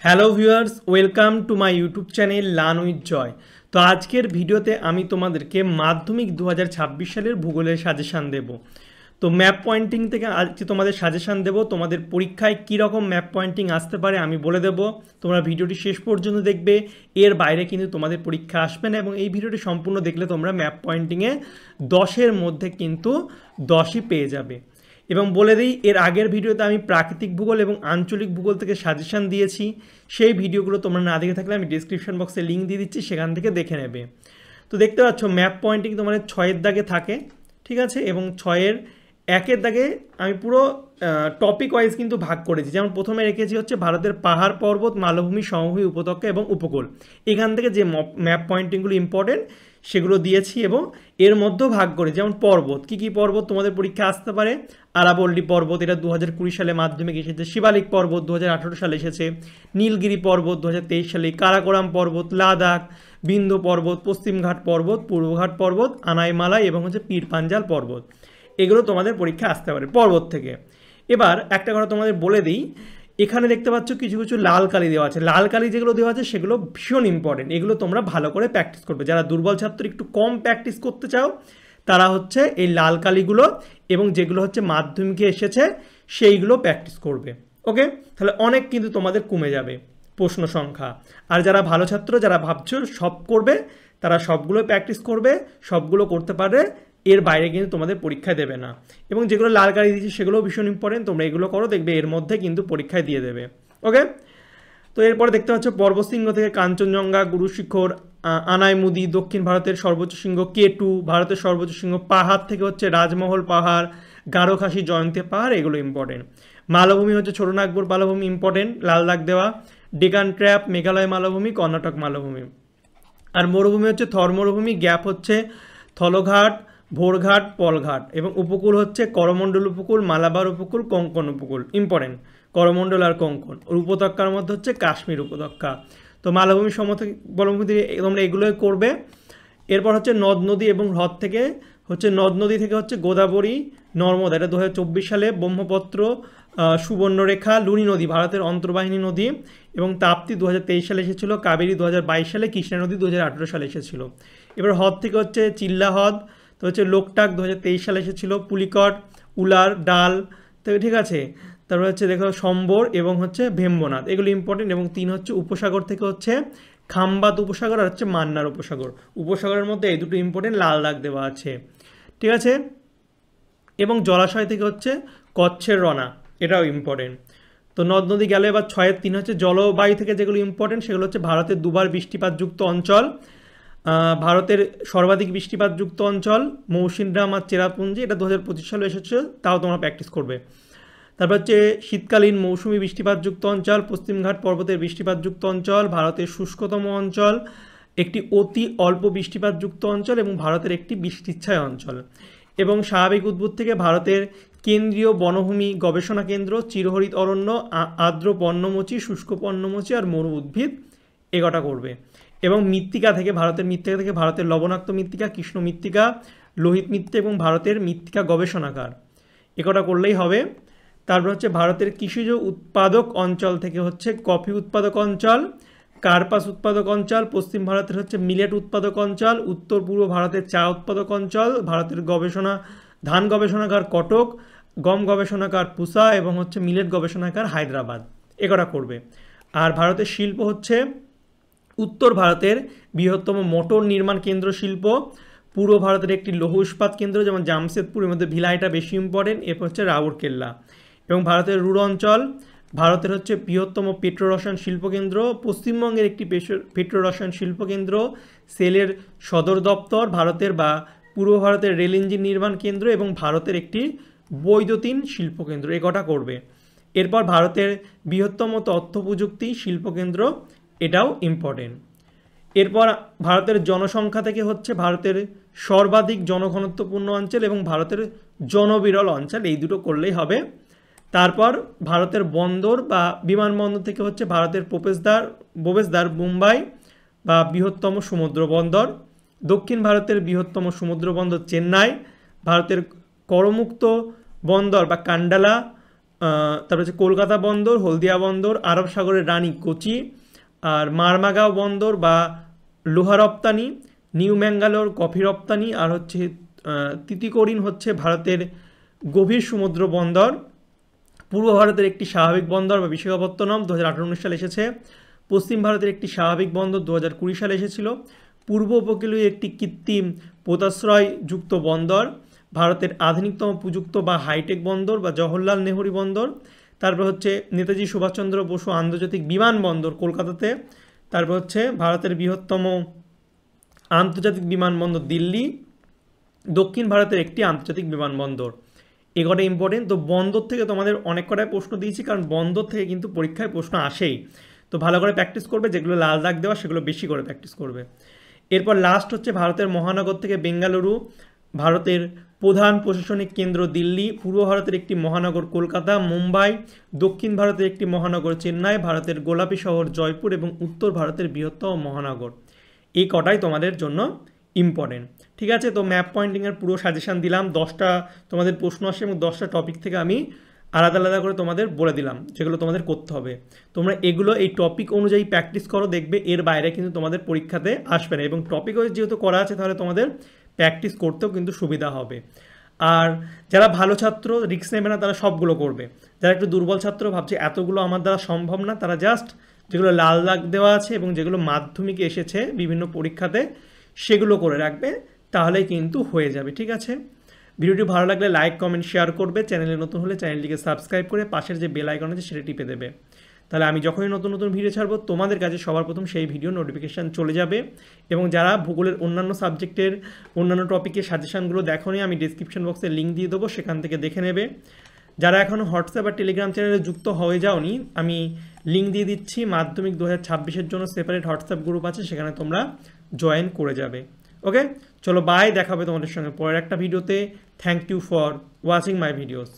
Hello viewers, welcome to my YouTube channel learn with Joy. তো আজকের ভিডিওতে আমি তোমাদেরকে মাধ্যমিক 2026 সালের ভূগোলের সাজেশান দেব। তো ম্যাপ পয়েন্টিং থেকে আজকে তোমাদের সাজেশান দেব। তোমাদের পরীক্ষায় কী রকম ম্যাপ পয়েন্টিং আসতে পারে আমি বলে দেব। তোমরা ভিডিওটি শেষ পর্যন্ত দেখবে, এর বাইরে কিন্তু তোমাদের পরীক্ষা আসবে না। এবং এই ভিডিওটি সম্পূর্ণ দেখলে তোমরা ম্যাপ পয়েন্টিংয়ে 10-এর মধ্যে কিন্তু 10ই পেয়ে যাবে। এবং বলে দিই, এর আগের ভিডিওতে আমি প্রাকৃতিক ভূগোল এবং আঞ্চলিক ভূগোল থেকে সাজেশান দিয়েছি। সেই ভিডিওগুলো তোমরা না দেখে থাকলে আমি ডিসক্রিপশন বক্সে লিঙ্ক দিয়ে দিচ্ছি, সেখান থেকে দেখে নেবে। তো দেখতে পাচ্ছ ম্যাপ পয়েন্টিং তোমাদের 6-এর দাগে থাকে, ঠিক আছে। এবং 6-এর 1-এর দাগে আমি পুরো টপিক ওয়াইজ কিন্তু ভাগ করেছি। যেমন প্রথমে রেখেছি হচ্ছে ভারতের পাহাড় পর্বত, মালভূমি, সমভূমি, উপত্যকা এবং উপকূল। এখান থেকে যে ম্যাপ পয়েন্টিংগুলো ইম্পর্টেন্ট সেগুলো দিয়েছি এবং এর মধ্যেও ভাগ করে। যেমন পর্বত, কী কী পর্বত তোমাদের পরীক্ষা আসতে পারে: আরাবল্লী পর্বত, এটা 2020 সালে মাধ্যমিক এসেছে। শিবালিক পর্বত 2018 সালে এসেছে। নীলগিরি পর্বত 2023 সালে। কারাকোরাম পর্বত, লাদাখ, বিন্ধ্য পর্বত, পশ্চিমঘাট পর্বত, পূর্বঘাট পর্বত, আনাইমালাই এবং হচ্ছে পীর পাঞ্জাল পর্বত। এগুলো তোমাদের পরীক্ষা আসতে পারে পর্বত থেকে। এবার একটা কথা তোমাদের বলে দিই, এখানে দেখতে পাচ্ছ কিছু কিছু লাল কালি দেওয়া আছে। লাল কালি যেগুলো দেওয়া আছে সেগুলো ভীষণ ইম্পর্টেন্ট। এগুলো তোমরা ভালো করে প্র্যাকটিস করবে। যারা দুর্বল ছাত্র, একটু কম প্র্যাকটিস করতে চাও, তারা হচ্ছে এই লাল কালিগুলো এবং যেগুলো হচ্ছে মাধ্যমিকে এসেছে সেইগুলো প্র্যাকটিস করবে। ওকে, তাহলে অনেক কিন্তু তোমাদের কমে যাবে প্রশ্ন সংখ্যা। আর যারা ভালো ছাত্র, যারা ভাবছো সব করবে, তারা সবগুলো প্র্যাকটিস করবে, সবগুলো করতে পারে। এর বাইরে কিন্তু তোমাদের পরীক্ষায় দেবে না। এবং যেগুলো লাল কালি দিয়েছি সেগুলোও ভীষণ ইম্পর্টেন্ট, তোমরা এগুলো করো, দেখবে এর মধ্যে কিন্তু পরীক্ষায় দিয়ে দেবে। ওকে, তো এরপরে দেখতে পাচ্ছ পর্বতশৃঙ্গ থেকে কাঞ্চনজঙ্ঘা, গুরু শিখর, আনাইমুদি, দক্ষিণ ভারতের সর্বোচ্চ শৃঙ্গ K2, ভারতের সর্বোচ্চ শৃঙ্গ পাহাড় থেকে হচ্ছে রাজমহল পাহাড়, গারোখাসি, জয়ন্তী পাহাড়, এগুলো ইম্পর্টেন্ট। মালভূমি হচ্ছে ছোটনাগপুর মালভূমি, ইম্পর্টেন্ট, লাল দাগ দেওয়া। ডেকান ট্র্যাপ, মেঘালয় মালভূমি, কর্ণাটক মালভূমি। আর মরুভূমি হচ্ছে থর মরুভূমি, গ্যাপ হচ্ছে থলঘাট, ভোরঘাট, পলঘাট। এবং উপকূল হচ্ছে করমণ্ডল উপকূল, মালাবার উপকূল, কোঙ্কণ উপকূল, ইম্পর্টেন্ট, করমণ্ডল আর কোঙ্কণ। আর উপত্যকার মধ্যে হচ্ছে কাশ্মীর উপত্যকা। তো মালভূমি বলভূমি থেকে তোমরা এগুলোই করবে। এরপর হচ্ছে নদ নদী এবং হ্রদ থেকে হচ্ছে নদ নদী থেকে হচ্ছে গোদাবরী, নর্মদা, এটা 2024 সালে। ব্রহ্মপুত্র, সুবর্ণরেখা, লুনি নদী ভারতের অন্তর্বাহিনী নদী এবং তাপ্তি 2023 সালে এসেছিলো। কাবেরী 2022 সালে, কৃষ্ণা নদী 2018 সালে এসেছিলো। এবার হ্রদ থেকে হচ্ছে চিল্লা হ্রদ, তো হচ্ছে লোকটাক 2023 সালে এসেছিলো। পুলিকট, উলার, ডাল, তো ঠিক আছে। তারপর হচ্ছে দেখো সম্বর এবং হচ্ছে ভেম্বনাথ, এগুলো ইম্পর্টেন্ট। এবং 3 হচ্ছে উপসাগর থেকে হচ্ছে খাম্বাত উপসাগর আর হচ্ছে মান্নার উপসাগর। উপসাগরের মধ্যে এই দুটো ইম্পর্টেন্ট, লাল দাগ দেওয়া আছে, ঠিক আছে। এবং জলাশয় থেকে হচ্ছে কচ্ছের রনা, এটাও ইম্পর্টেন্ট। তো নদ নদী গেলে এবার 6-এর 3 হচ্ছে জলবায়ু থেকে যেগুলো ইম্পর্টেন্ট সেগুলো হচ্ছে ভারতের দুবার বৃষ্টিপাতযুক্ত অঞ্চল, ভারতের সর্বাধিক বৃষ্টিপাতযুক্ত অঞ্চল মৌসিনরাম আর চেরাপুঞ্জি, এটা 2025 সালে এসেছে, তাও তোমরা প্র্যাকটিস করবে। তারপর হচ্ছে শীতকালীন মৌসুমি বৃষ্টিপাতযুক্ত অঞ্চল, পশ্চিমঘাট পর্বতের বৃষ্টিপাতযুক্ত অঞ্চল, ভারতের শুষ্কতম অঞ্চল, একটি অতি অল্প বৃষ্টিপাতযুক্ত অঞ্চল এবং ভারতের একটি বৃষ্টিচ্ছায় অঞ্চল। এবং স্বাভাবিক উদ্ভিদ থেকে ভারতের কেন্দ্রীয় বনভূমি গবেষণা কেন্দ্র, চিরহরিত অরণ্য, আর্দ্র পর্ণমোচী, শুষ্ক পর্ণমোচী আর মরু উদ্ভিদ, এগোটা করবে। এবং মৃত্তিকা থেকে ভারতের লবণাক্ত মৃত্তিকা, কৃষ্ণ মৃত্তিকা, লোহিত মৃত্তিকা এবং ভারতের মৃত্তিকা গবেষণাগার, এগোটা করলেই হবে। তারপর হচ্ছে ভারতের কৃষিজ উৎপাদক অঞ্চল থেকে হচ্ছে কফি উৎপাদক অঞ্চল, কার্পাস উৎপাদক অঞ্চল, পশ্চিম ভারতের হচ্ছে মিলেট উৎপাদক অঞ্চল, উত্তর পূর্ব ভারতের চা উৎপাদক অঞ্চল, ভারতের ধান গবেষণাগার কটক, গম গবেষণাগার পুসা এবং হচ্ছে মিলেট গবেষণাগার হায়দ্রাবাদ, এগোটা করবে। আর ভারতের শিল্প হচ্ছে উত্তর ভারতের বৃহত্তম মোটর নির্মাণ কেন্দ্র শিল্প, পূর্ব ভারতের একটি লৌহ ইস্পাত কেন্দ্র যেমন জামশেদপুর, এর মধ্যে ভিলাইটা বেশি ইম্পর্টেন্ট, এরপর হচ্ছে রাউরকেল্লা। এবং ভারতের রুড় অঞ্চল, ভারতের হচ্ছে বৃহত্তম পেট্রোরসায়ন শিল্পকেন্দ্র, পশ্চিমবঙ্গের একটি পেট্রোরসায়ন শিল্পকেন্দ্র, সেলের সদর দপ্তর, ভারতের বা পূর্ব ভারতের রেল ইঞ্জিন নির্মাণ কেন্দ্র এবং ভারতের একটি বৈদ্যুতিন শিল্পকেন্দ্র, এগোটা করবে। এরপর ভারতের বৃহত্তম তথ্য প্রযুক্তি শিল্পকেন্দ্র, এটাও ইম্পর্টেন্ট। এরপর ভারতের জনসংখ্যা থেকে হচ্ছে ভারতের সর্বাধিক জনঘনত্বপূর্ণ অঞ্চল এবং ভারতের জনবিরল অঞ্চল, এই দুটো করলেই হবে। তারপর ভারতের বন্দর বা বিমানবন্দর থেকে হচ্ছে ভারতের প্রবেশদ্বার মুম্বাই বা বৃহত্তম সমুদ্র বন্দর, দক্ষিণ ভারতের বৃহত্তম সমুদ্র বন্দর চেন্নাই, ভারতের করমুক্ত বন্দর বা কান্ডালা, তারপর হচ্ছে কলকাতা বন্দর, হলদিয়া বন্দর, আরব সাগরের রানী কোচি, আর মারমাগাঁও বন্দর বা লোহা রপ্তানি, নিউ ম্যাঙ্গালোর কফি রপ্তানি, আর হচ্ছে তিতিকোরিন হচ্ছে ভারতের গভীর সমুদ্র বন্দর। পূর্ব ভারতের একটি স্বাভাবিক বন্দর বা বিশাখাপত্তনম 2018-19 সালে এসেছে। পশ্চিম ভারতের একটি স্বাভাবিক বন্দর 2020 সালে এসেছিল। পূর্ব উপকূলীয় একটি কৃত্রিম পোতাশ্রয়যুক্ত বন্দর, ভারতের আধুনিকতম প্রযুক্ত বা হাইটেক বন্দর বা জওহরলাল নেহরু বন্দর। তারপর হচ্ছে নেতাজি সুভাষচন্দ্র বসু আন্তর্জাতিক বিমানবন্দর কলকাতাতে। তারপর হচ্ছে ভারতের বৃহত্তম আন্তর্জাতিক বিমানবন্দর দিল্লি। দক্ষিণ ভারতের একটি আন্তর্জাতিক বিমানবন্দর। এ কটা ইম্পর্টেন্ট। তো বন্দর থেকে তোমাদের অনেক কটাই প্রশ্ন দিয়েছি, কারণ বন্দর থেকে কিন্তু পরীক্ষায় প্রশ্ন আসেই। তো ভালো করে প্র্যাকটিস করবে, যেগুলো লাল দাগ দেওয়া সেগুলো বেশি করে প্র্যাকটিস করবে। এরপর লাস্ট হচ্ছে ভারতের মহানগর থেকে বেঙ্গালুরু, ভারতের প্রধান প্রশাসনিক কেন্দ্র দিল্লি, পূর্ব ভারতের একটি মহানগর কলকাতা, মুম্বাই, দক্ষিণ ভারতের একটি মহানগর চেন্নাই, ভারতের গোলাপি শহর জয়পুর এবং উত্তর ভারতের বৃহত্তম মহানগর। এই কটাই তোমাদের জন্য ইম্পর্টেন্ট। ঠিক আছে, তো ম্যাপ পয়েন্টিংয়ের পুরো সাজেশান দিলাম। 10টা তোমাদের প্রশ্ন আসে এবং 10টা টপিক থেকে আমি আলাদা আলাদা করে তোমাদের বলে দিলাম যেগুলো তোমাদের করতে হবে। তোমরা এগুলো এই টপিক অনুযায়ী প্র্যাকটিস করো, দেখবে এর বাইরে কিন্তু তোমাদের পরীক্ষাতে আসবে না। এবং টপিক যেহেতু করা আছে তাহলে তোমাদের প্র্যাকটিস করতেও কিন্তু সুবিধা হবে। আর যারা ভালো ছাত্র রিস্ক নেবে না তারা সবগুলো করবে। যারা একটু দুর্বল ছাত্র ভাবছে এতগুলো আমার দ্বারা সম্ভব না, তারা জাস্ট যেগুলো লাল দাগ দেওয়া আছে এবং যেগুলো মাধ্যমিকে এসেছে বিভিন্ন পরীক্ষাতে সেগুলো করে রাখবে, তাহলেই কিন্তু হয়ে যাবে। ঠিক আছে, ভিডিওটি ভালো লাগলে লাইক কমেন্ট শেয়ার করবে। চ্যানেলে নতুন হলে চ্যানেলটিকে সাবস্ক্রাইব করে পাশের যে বেল আইকন আছে সেটা টিপে দেবে, তাহলে আমি যখনই নতুন নতুন ভিডিও ছাড়বো তোমাদের কাছে সবার প্রথম সেই ভিডিও নোটিফিকেশান চলে যাবে। এবং যারা ভূগোলের অন্যান্য সাবজেক্টের অন্যান্য টপিকের সাজেশানগুলো দেখোনি, আমি ডিসক্রিপশন বক্সে লিঙ্ক দিয়ে দেবো, সেখান থেকে দেখে নেবে। যারা এখনও হোয়াটসঅ্যাপ আর টেলিগ্রাম চ্যানেলে যুক্ত হয়ে যাওনি, আমি লিঙ্ক দিয়ে দিচ্ছি। মাধ্যমিক 2026-এর জন্য সেপারেট হোয়াটসঅ্যাপ গ্রুপ আছে, সেখানে তোমরা জয়েন করে যাবে। ওকে, চলো বাই, দেখাবে তোমাদের সঙ্গে পরের একটা ভিডিওতে। Thank you for watching my videos.